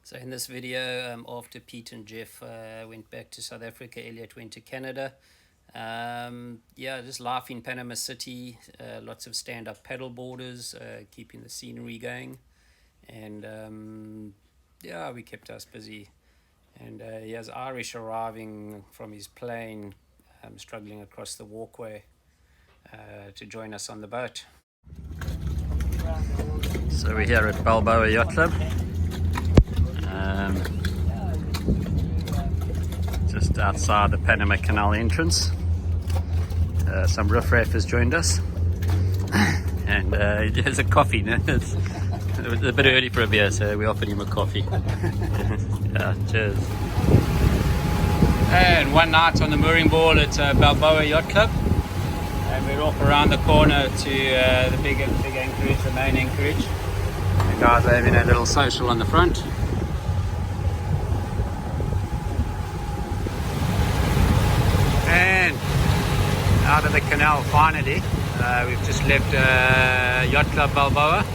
So in this video, after Pete and Jeff went back to South Africa, Elliot went to Canada. Yeah, just life in Panama City, lots of stand-up paddle boarders, keeping the scenery going. And yeah, we kept us busy. And he has Irish arriving from his plane, struggling across the walkway to join us on the boat. So we're here at Balboa Yacht Club. Just outside the Panama Canal entrance. Some riffraff has joined us. And there's a coffee. No? It was a bit early for a beer, so we offered him a coffee. Yeah, cheers. And one night on the mooring ball at Balboa Yacht Club. And we're off around the corner to the big anchorage, the main anchorage. The guys are having a little social on the front. And out of the canal finally. We've just left Yacht Club Balboa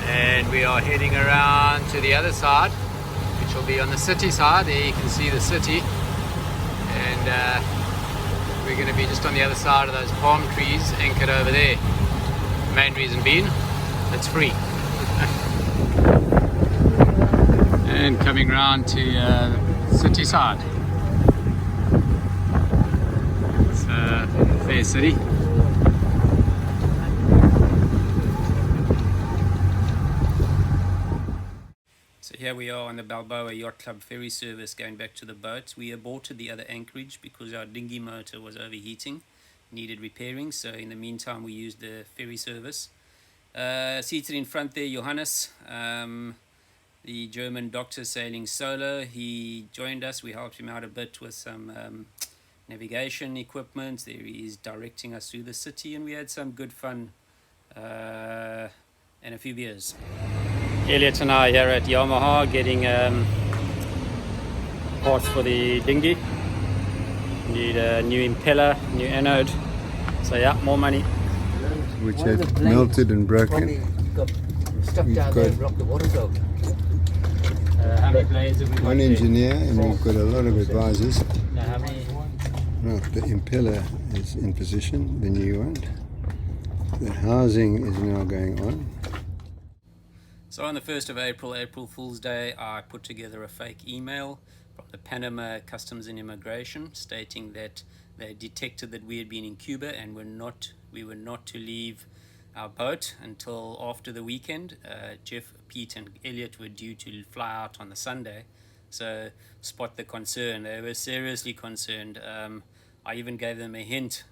and we are heading around to the other side, which will be on the city side. There you can see the city, and we're going to be just on the other side of those palm trees anchored over there. Main reason being, it's free. And coming round to the city side. It's a fair city. So here we are on the Balboa Yacht Club ferry service going back to the boat. We aborted the other anchorage because our dinghy motor was overheating, needed repairing. So in the meantime we used the ferry service. Seated in front there, Johannes, the German doctor sailing solo. He joined us. We helped him out a bit with some navigation equipment. There he is directing us through the city, and we had some good fun and a few beers. Elliot and I here at Yamaha getting parts for the dinghy. Need a new impeller, new anode. So yeah, more money. Which had melted and broken. Stuck down there and blocked the water flow. How many blades have we got? One engineer, and we've got a lot of advisors. Now, how many? Right, the impeller is in position, the new one. The housing is now going on. So on the 1st of April, April Fool's Day, I put together a fake email from the Panama Customs and Immigration stating that they detected that we had been in Cuba and we were not to leave our boat until after the weekend. Jeff, Pete and Elliot were due to fly out on the Sunday. So spot the concern. They were seriously concerned. I even gave them a hint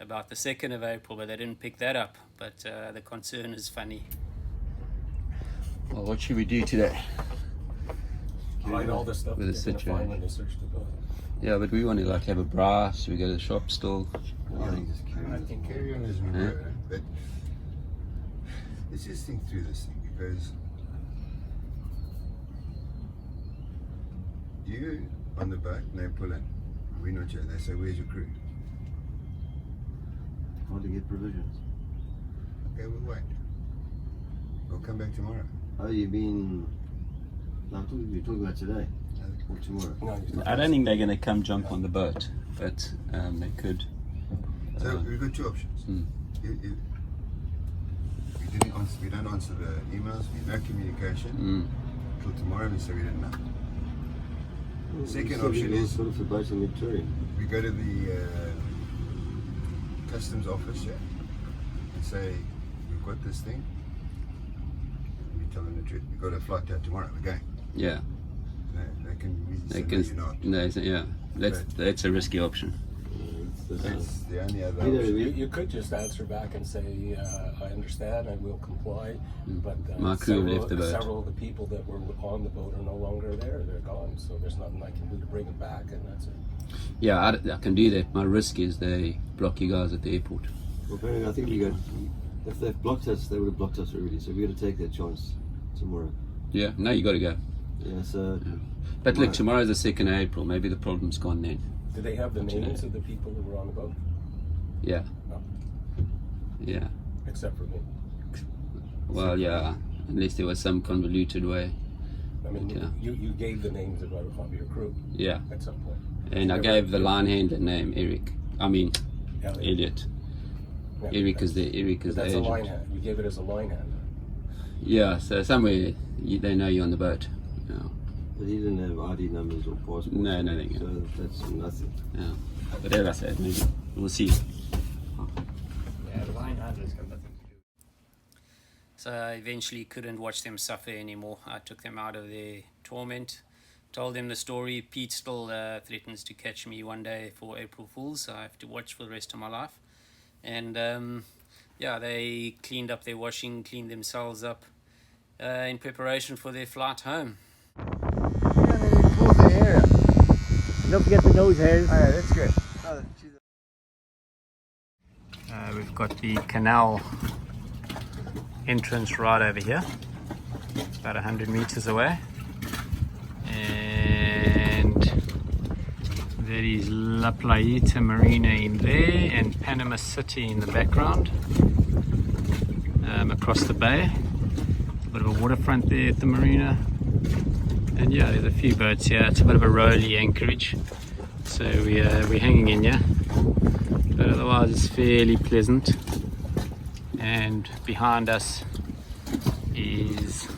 about the 2nd of April, but they didn't pick that up. But the concern is funny. Well, what should we do today? Hide all this stuff with the that you're gonna find situation. when they search the boat. Yeah, but we want to like have a bra. Should we go to the shop still? I think carry on as we were, but let's just think through this thing, because you on the boat, and they pull in. We're not sure. They say, "Where's your crew?" How to get provisions? Okay, we'll wait. We'll come back tomorrow. Oh, you've been. No, you're talking about today or tomorrow. No, you're I don't think they're going to come jump on the boat, but they could. So we've got two options. We don't answer the emails. We no communication till tomorrow. We say we didn't know. Second option is sort of for boats in mid-touring. we go to the customs office here and say we've got this thing. We tell them the truth. We've got a flight out tomorrow. We're going. Yeah, They can they say, can. no, you're not. No, yeah, that's a risky option. That's the only other Either option. You could just answer back and say, I understand, I will comply, but My crew left the boat. several of the people that were on the boat are no longer there, they're gone, so there's nothing I can do to bring them back, and that's it. Yeah, I can do that. My risk is they block you guys at the airport. Well, apparently, I think we got. If they've blocked us, they would have blocked us already. So we got to take that chance tomorrow. Yeah, no, you got to go. Yeah. So. Yeah. But look, tomorrow's the 2nd of April. Maybe the problem's gone then. Do they have the names of the people that were on the boat? Yeah. No, Yeah. except for me. Well, yeah, unless there was some convoluted way. I mean, Yeah. you gave the names of your crew Yeah. at some point. And I gave the line handler name Eric. I mean, Elliot. Yeah, Eric is the that's a agent. line hand. You gave it as a line hand. Yeah, so somewhere they know you're on the boat. Yeah. But he didn't have ID numbers or passports. No, nothing. So that's nothing. Yeah. But as I said, maybe we'll see. Yeah, the line handler's got nothing to do. So I eventually couldn't watch them suffer anymore. I took them out of their torment, told them the story. Pete still threatens to catch me one day for April Fools, so I have to watch for the rest of my life. And yeah, they cleaned up their washing, cleaned themselves up in preparation for their flight home. The area. Don't forget the nose hairs. Alright, that's good. We've got the canal entrance right over here, about 100 meters away, and there is La Playita Marina in there and Panama City in the background, across the bay. A bit of a waterfront there at the marina, and yeah, there's a few boats here. It's a bit of a rolly anchorage, so we're hanging in here, but otherwise it's fairly pleasant. And behind us is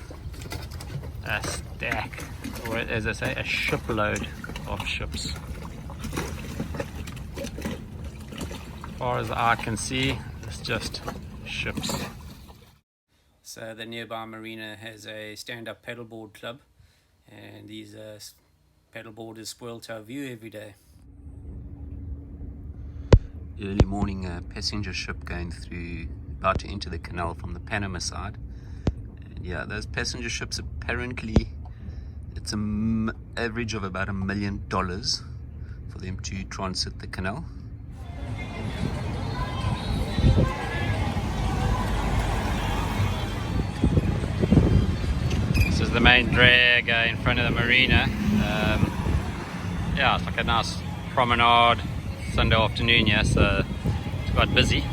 a stack, or as I say, a shipload of ships. As far as the eye can see, it's just ships. So the nearby marina has a stand-up paddleboard club, and these paddleboarders spoil to our view every day. Early morning passenger ship going through, about to enter the canal from the Panama side. And yeah, those passenger ships apparently, it's an average of about $1 million for them to transit the canal. This is the main drag in front of the marina. Yeah, it's like a nice promenade Sunday afternoon, yeah, so it's quite busy.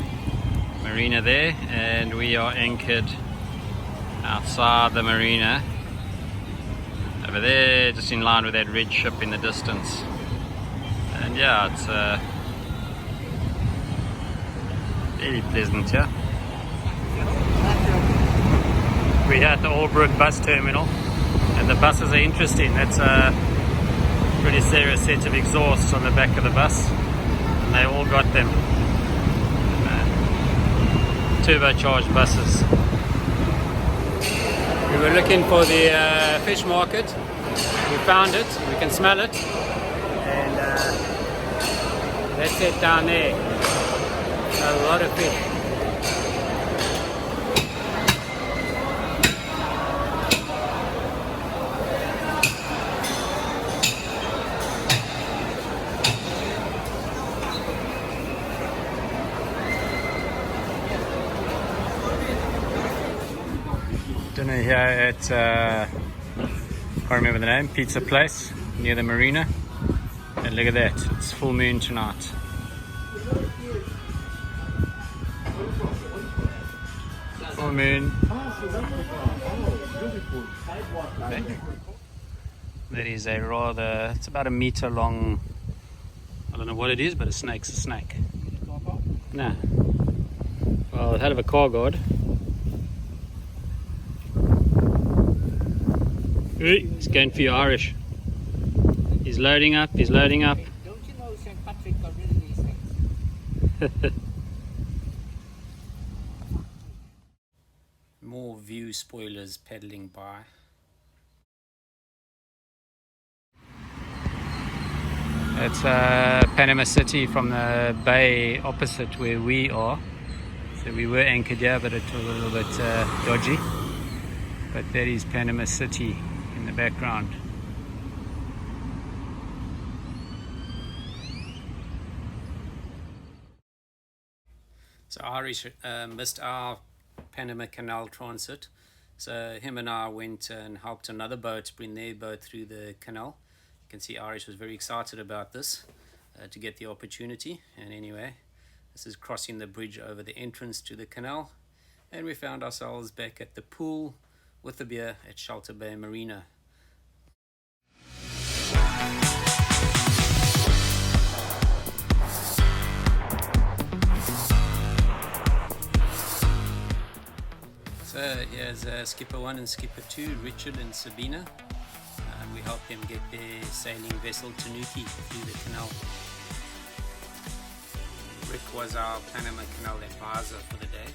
Marina there, and we are anchored outside the marina over there, just in line with that red ship in the distance. And yeah, it's really pleasant here. We're here at the Albrook bus terminal, and the buses are interesting. That's a pretty serious set of exhausts on the back of the bus, and they all got them. Turbocharged buses. We were looking for the fish market. We found it. We can smell it, and that's it down there. A lot of fish. Dinner here at, can't remember the name, pizza place near the marina. And look at that, it's full moon tonight. Full moon. That is a rather, it's about 1 meter long, I don't know what it is, but a snake's a snake. No. Well, a hell of a car guard. He's going for your Irish. He's loading up, he's loading up. Don't you know St. Patrick got rid of these things? More view spoilers paddling by. It's Panama City from the bay opposite where we are. So we were anchored here, but it was a little bit dodgy. But that is Panama City in the background. So Irish missed our Panama Canal transit. So him and I went and helped another boat bring their boat through the canal. You can see Irish was very excited about this, to get the opportunity. And anyway, this is crossing the bridge over the entrance to the canal. And we found ourselves back at the pool with the beer at Shelter Bay Marina. So here's Skipper 1 and Skipper 2, Richard and Sabina. We helped them get their sailing vessel Tanuki through the canal. Rick was our Panama Canal advisor for the day.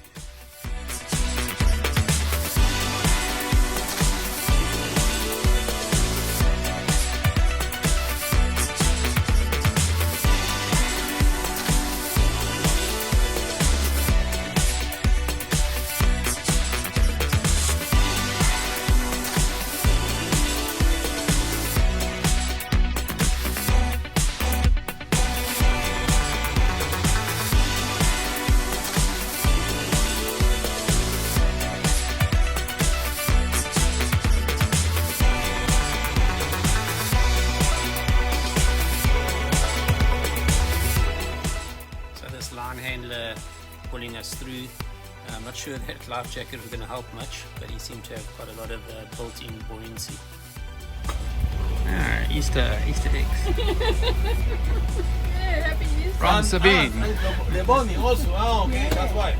Line handler pulling us through. I'm not sure that life jacket was going to help much, but he seemed to have quite a lot of built-in buoyancy. Easter eggs. Yeah, happy Easter. From Sabine. The bunny also. Oh, okay, that's why.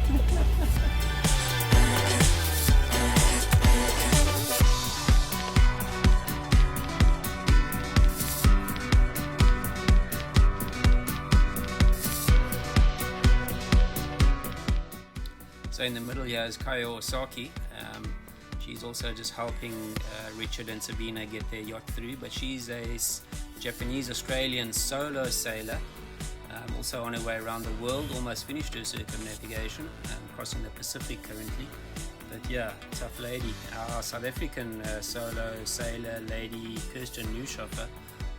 So in the middle here is Kayo Osaki. She's also just helping Richard and Sabina get their yacht through, but she's a Japanese-Australian solo sailor, also on her way around the world, almost finished her circumnavigation, crossing the Pacific currently. But yeah, tough lady. Our South African solo sailor lady, Kirsten Newshoffer,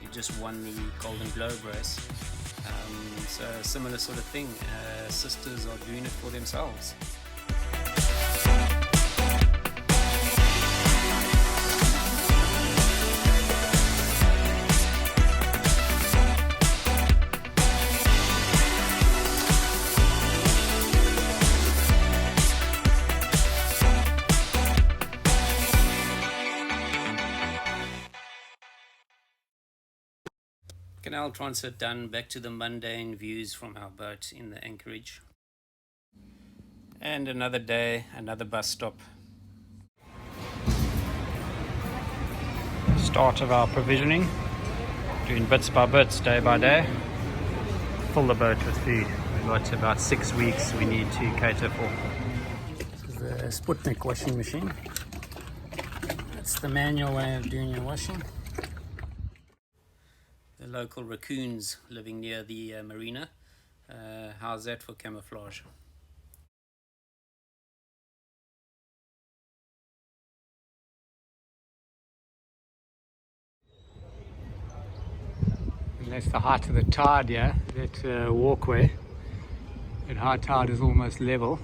who just won the Golden Globe race. So similar sort of thing, sisters are doing it for themselves. Canal transit done, back to the mundane views from our boat in the anchorage. And another day, another bus stop. Start of our provisioning, doing bits by bits, day by day. Fill the boat with food. We've got about 6 weeks we need to cater for. This is the Sputnik washing machine. That's the manual way of doing your washing. The local raccoons living near the marina. How's that for camouflage? And that's the height of the tide here, that walkway. At high tide is almost level.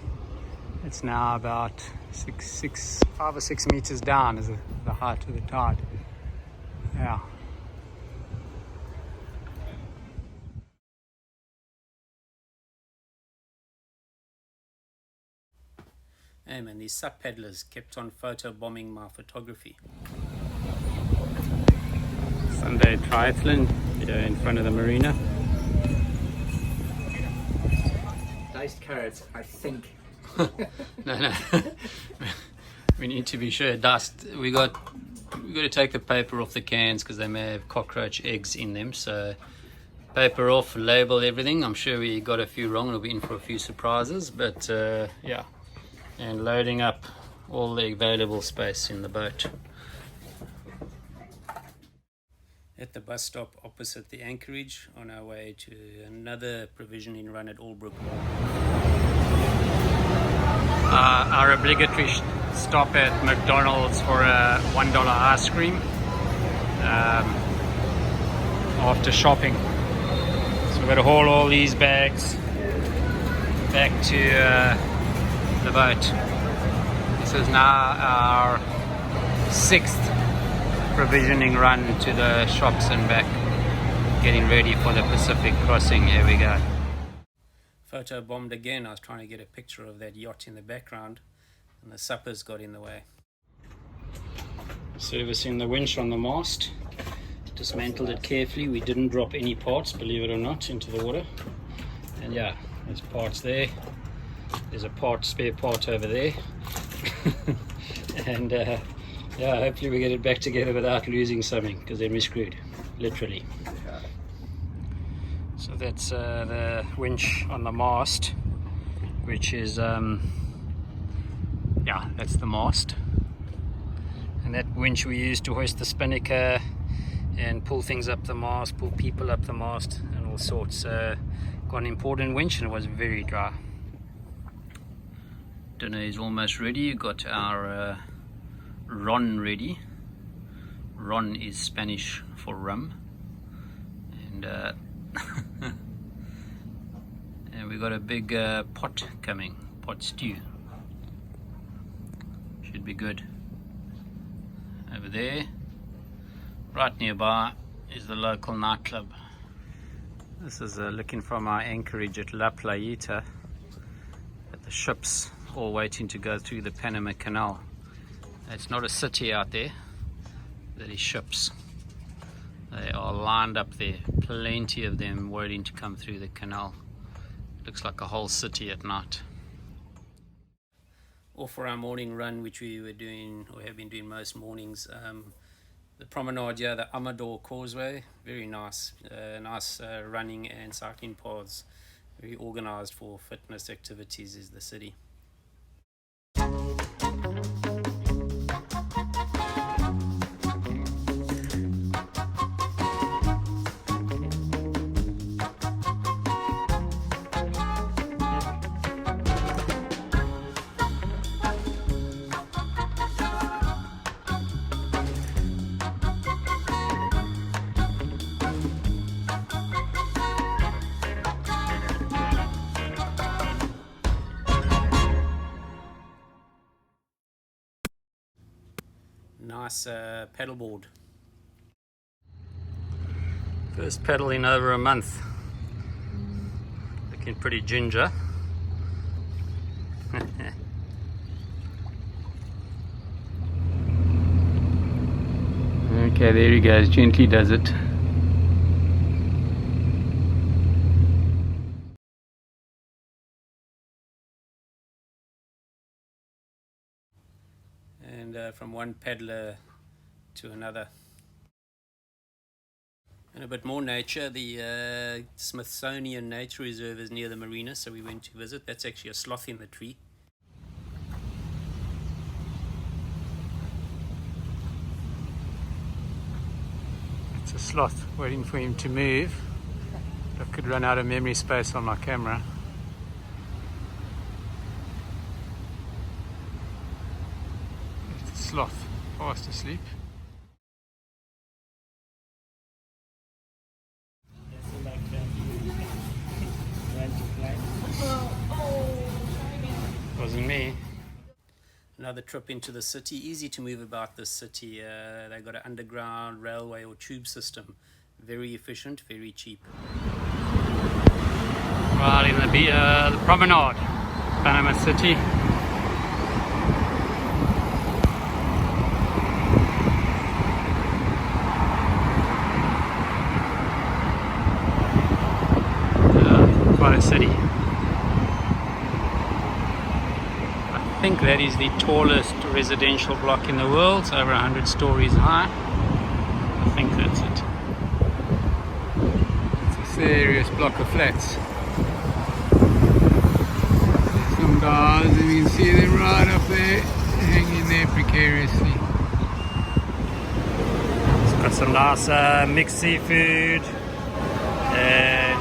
It's now about 5 or 6 meters down is the height of the tide. Yeah. Hey man, these SUP peddlers kept on photo-bombing my photography. Sunday triathlon here in front of the marina. Diced carrots, I think. No. We need to be sure. Dust. We got to take the paper off the cans because they may have cockroach eggs in them. So paper off, label everything. I'm sure we got a few wrong. We'll be in for a few surprises. But yeah. And loading up all the available space in the boat. At the bus stop opposite the anchorage, on our way to another provisioning run at Albrook. Our obligatory stop at McDonald's for a $1 ice cream after shopping. So we've got to haul all these bags back to the boat. This is now our 6th provisioning run to the shops and back, getting ready for the Pacific crossing. Here we go. Photo bombed again. I was trying to get a picture of that yacht in the background and the suppers got in the way. Servicing the winch on the mast. Dismantled it carefully. We didn't drop any parts, believe it or not, into the water. And yeah, there's parts there. There's a spare part over there. And yeah, hopefully we get it back together without losing something, because then we're screwed, literally. So that's the winch on the mast, which is yeah, that's the mast, and that winch we use to hoist the spinnaker and pull things up the mast, pull people up the mast and all sorts. Got an important winch, and it was very dry. Dinner is almost ready. Got our ron ready. Ron is Spanish for rum, and and we got a big pot coming, pot stew. Should be good. Over there, right nearby, is the local nightclub. This is looking from our anchorage at La Playita at the ships, all waiting to go through the Panama Canal. It's not a city out there, that is ships. They are lined up there, plenty of them waiting to come through the canal. Looks like a whole city at night. Off for our morning run, which we were doing, or have been doing most mornings. The promenade here, the Amador Causeway, very nice. Nice running and cycling paths. Very organized for fitness activities is the city. Nice paddleboard. First paddle in over a month. Looking pretty ginger. Okay, there he goes, gently does it. And from one paddler to another. And a bit more nature, the Smithsonian Nature Reserve is near the marina, so we went to visit. That's actually a sloth in the tree. It's a sloth waiting for him to move. I could run out of memory space on my camera. It's a sloth, fast asleep. Wasn't me. Another trip into the city. Easy to move about this city. They've got an underground railway or tube system. Very efficient, very cheap. Right in the promenade, Panama City. Quite a city. I think that is the tallest residential block in the world. It's over 100 stories high. I think that's it. It's a serious block of flats. There's some guys, and you can see them right up there, hanging there precariously. It's got some nice mixed seafood and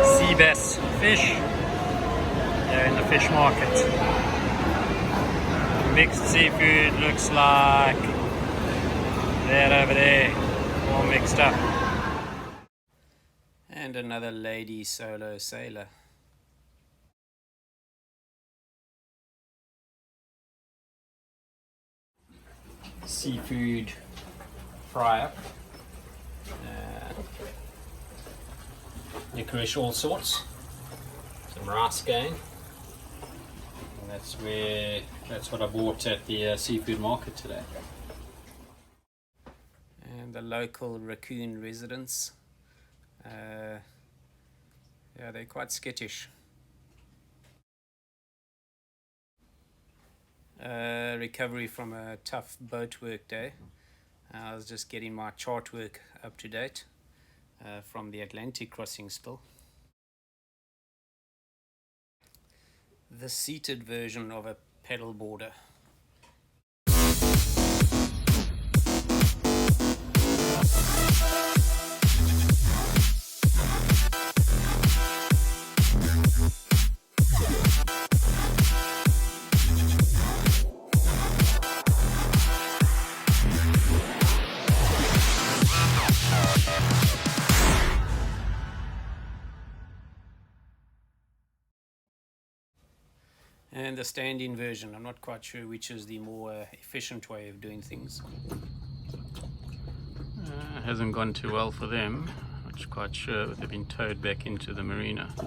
sea bass fish. They're in the fish market. Mixed seafood looks like that over there, all mixed up. And another lady solo sailor. Seafood fry up. Licorice, all sorts. Some rice going. And that's what I bought at the seafood market today. And the local raccoon residents. Yeah, they're quite skittish. Recovery from a tough boat work day. I was just getting my chart work up to date from the Atlantic crossing still. The seated version of a pedal boarder. And the stand-in version. I'm not quite sure which is the more efficient way of doing things. Hasn't gone too well for them. I'm not quite sure, but they've been towed back into the marina. So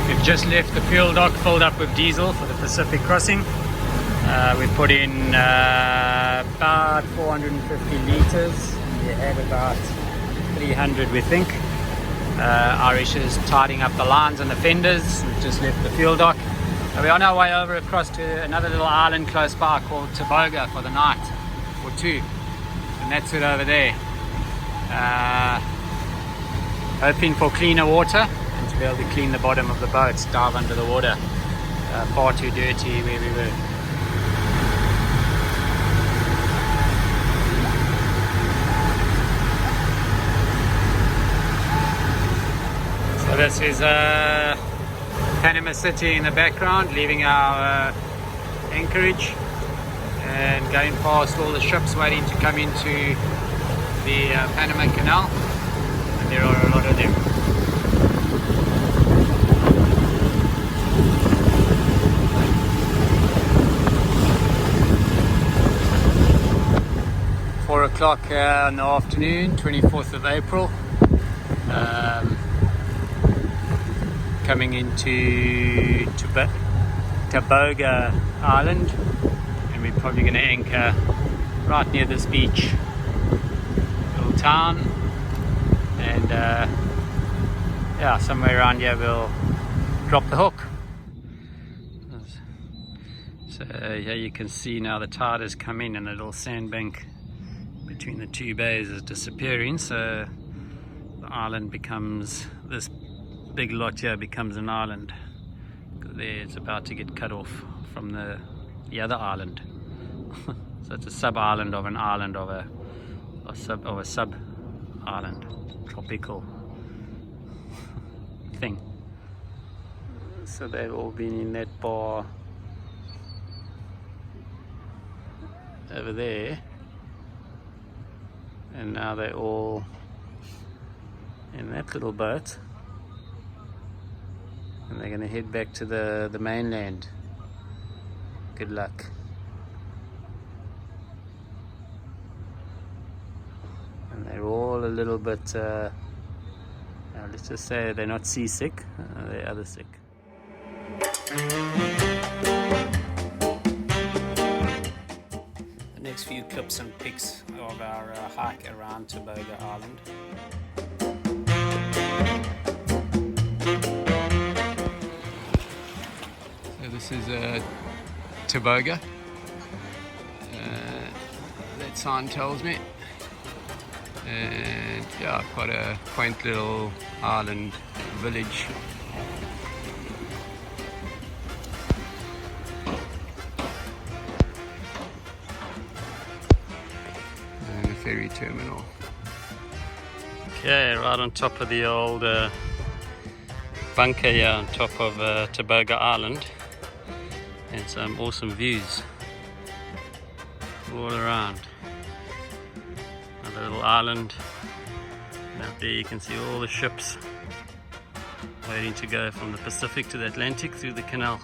we've just left the fuel dock filled up with diesel for the Pacific crossing. We put in about 450 litres. We had about 300, we think. Irish is tidying up the lines and the fenders. We've just left the fuel dock. We're on our way over across to another little island close by called Tobago for the night or two. And that's it over there. Hoping for cleaner water and to be able to clean the bottom of the boats, dive under the water. Far too dirty where we were. So this is Panama City in the background, leaving our anchorage and going past all the ships waiting to come into the Panama Canal, and there are a lot of them. It's 4 o'clock in the afternoon, 24th of April. Coming into Tobago Island, and we're probably going to anchor right near this beach, little town, and yeah, somewhere around here we'll drop the hook. So here you can see now the tide has come in and the little sandbank between the two bays is disappearing, so the island becomes, this big lot here becomes an island. There it's about to get cut off from the other island. So it's a sub-island of an island of a sub-island, tropical thing. So they've all been in that bar over there, and now they're all in that little boat. And they're going to head back to the mainland. Good luck. And they're all a little bit, let's just say they're not seasick, they're other sick. The next few clips and pics of our hike around Tobago Island. This is Tobago. That sign tells me. And yeah, quite a quaint little island village. And a ferry terminal. Okay, right on top of the old bunker here on top of Tobago Island. And some awesome views all around. Another little island, and out there you can see all the ships waiting to go from the Pacific to the Atlantic through the canal.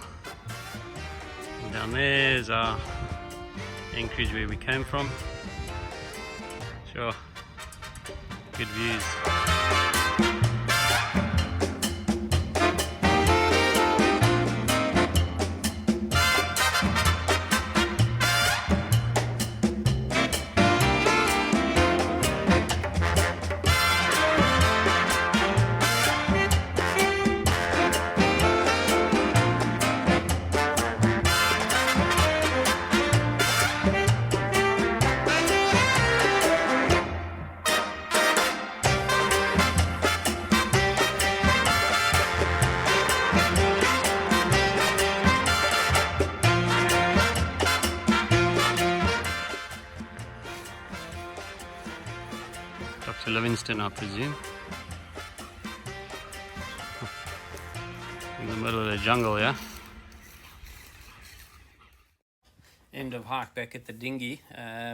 And down there is our anchorage where we came from. Sure, good views. Western, I presume. In the middle of the jungle, yeah? End of hike back at the dinghy.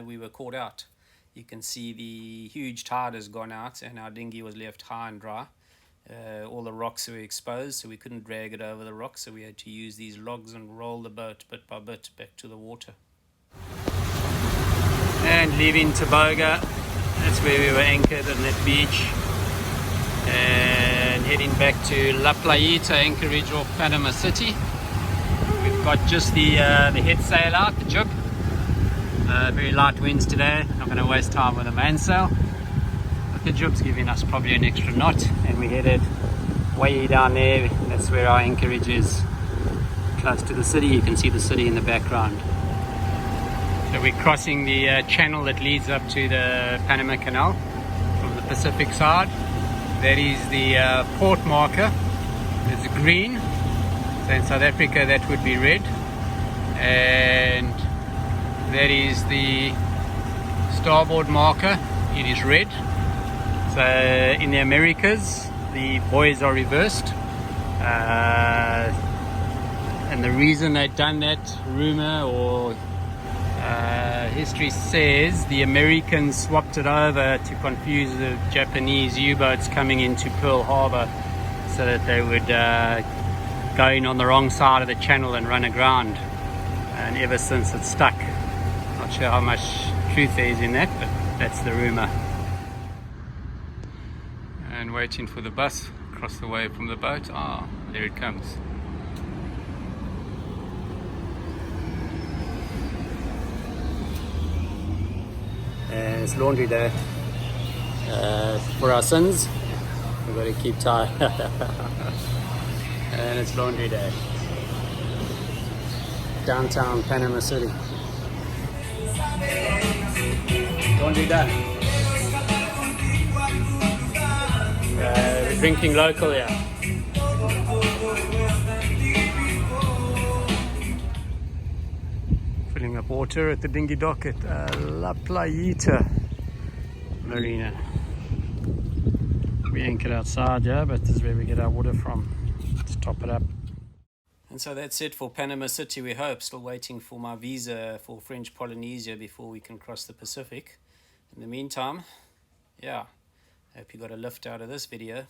We were caught out. You can see the huge tide has gone out and our dinghy was left high and dry. All the rocks were exposed, so we couldn't drag it over the rocks, so we had to use these logs and roll the boat bit by bit back to the water. And leaving Toboga, that's where we were anchored on that beach. And heading back to La Playita anchorage off Panama City. We've got just the head sail out, the jib. Very light winds today, not going to waste time with the mainsail. But the jib's giving us probably an extra knot, and we headed way down there. That's where our anchorage is, close to the city. You can see the city in the background. So we're crossing the channel that leads up to the Panama Canal from the Pacific side. That is the port marker. It's green. So in South Africa that would be red. And that is the starboard marker. It is red. So in the Americas, the buoys are reversed. And the reason they've done that, rumor or history says, the Americans swapped it over to confuse the Japanese U-boats coming into Pearl Harbor, so that they would go in on the wrong side of the channel and run aground. And ever since it's stuck. Not sure how much truth there is in that, but that's the rumor. And waiting for the bus across the way from the boat. Ah, there it comes. And it's laundry day for our sons. We've got to keep tight. And it's laundry day. Downtown Panama City. Laundry done. We're drinking local here. Filling up water at the dinghy dock at La Playita Marina. We anchored outside, yeah, but this is where we get our water from. Let's top it up. And so that's it for Panama City, we hope. Still waiting for my visa for French Polynesia before we can cross the Pacific. In the meantime, yeah, hope you got a lift out of this video.